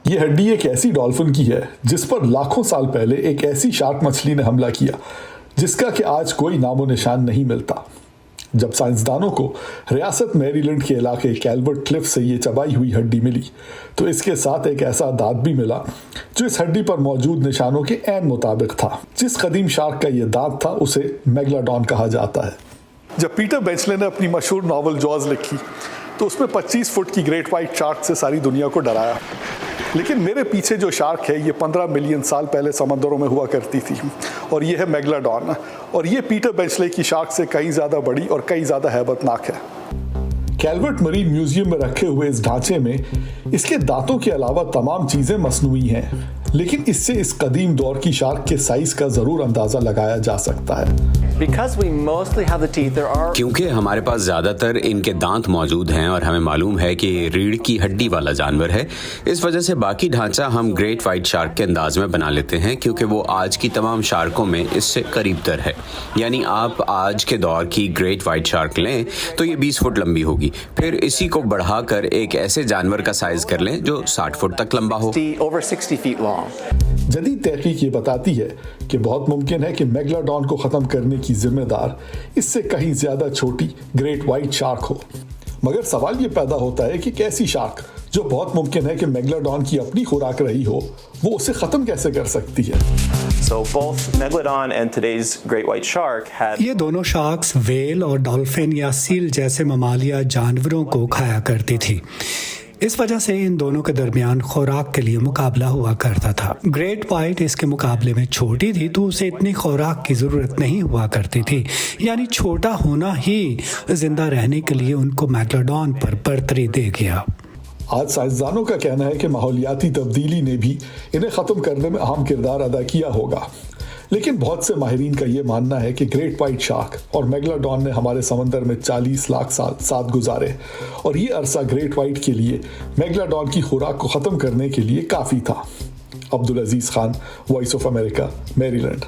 ये हड्डी एक ऐसी डॉल्फिन की है जिस पर लाखों साल पहले एक ऐसी शार्क मछली ने हमला किया जिसका कि आज कोई नामो निशान नहीं मिलता। जब साइंसदानों को रियासत मैरीलैंड के इलाके कैल्वर्ट क्लिफ से ये चबाई हुई हड्डी मिली तो इसके साथ एक ऐसा दांत भी मिला जो इस हड्डी पर मौजूद निशानों के ऐन मुताबिक था। जिस कदीम शार्क का ये दांत था उसे मेगलाडॉन कहा जाता है। जब पीटर बेंचले ने अपनी मशहूर नॉवल जॉज लिखी तो उसमें 25 फुट की ग्रेट वाइट शार्क से सारी दुनिया को डराया, लेकिन मेरे पीछे जो शार्क है ये 15 मिलियन साल पहले समंदरों में हुआ करती थी और ये है मेगलाडॉन, और ये पीटर बेंचले की शार्क से कहीं ज़्यादा बड़ी और कहीं ज़्यादा हैबतनाक है। कैल्वर्ट मरीन म्यूजियम में रखे हुए इस ढांचे में इसके दांतों के अलावा तमाम चीज़ें मसनूई हैं, लेकिन इससे इस कदीम दौर की शार्क के साइज का ज़रूर अंदाज़ा लगाया जा सकता है। क्योंकि हमारे पास ज़्यादातर इनके दांत मौजूद हैं और हमें मालूम है कि ये रीढ़ की हड्डी वाला जानवर है, इस वजह से बाकी ढांचा हम ग्रेट वाइट शार्क के अंदाज में बना लेते हैं क्योंकि वो आज की तमाम शार्कों में इससे करीब तर है। यानी आप आज के दौर की ग्रेट वाइट शार्क लें तो ये 20 फुट लंबी होगी, फिर इसी को बढ़ाकर एक ऐसे जानवर का साइज कर लें जो 60 फुट तक लंबा हो। जदीद तहकीक ये बताती है कि बहुत मुमकिन है कि मेगलाडॉन को ख़त्म करने की जिम्मेदार इससे कहीं ज़्यादा छोटी ग्रेट वाइट शार्क हो। मगर सवाल ये पैदा होता है कि कैसी शार्क, जो बहुत मुमकिन है कि मेगलाडॉन की अपनी खुराक रही हो, वो उसे ख़त्म कैसे कर सकती है। ये दोनों शार्क्स व्हेल और डॉल्फिन या सील जैसे ममालिया जानवरों को खाया करती थी। इस वजह से इन दोनों के दरमियान खुराक के लिए मुकाबला हुआ करता था। ग्रेट वाइट इसके मुकाबले में छोटी थी तो उसे इतनी खुराक की ज़रूरत नहीं हुआ करती थी, यानी छोटा होना ही जिंदा रहने के लिए उनको मेगलाडॉन पर बर्तरी दे गया। आज साइंसदानों का कहना है कि माहौलियाती तब्दीली ने भी इन्हें ख़त्म करने में अहम किरदार अदा किया होगा, लेकिन बहुत से माहिरीन का ये मानना है कि ग्रेट वाइट शार्क और मेगलाडॉन ने हमारे समंदर में 40 लाख साल साथ गुजारे और ये अरसा ग्रेट वाइट के लिए मेगलाडॉन की खुराक को ख़त्म करने के लिए काफ़ी था। Abdul Aziz Khan, voice of America, Maryland.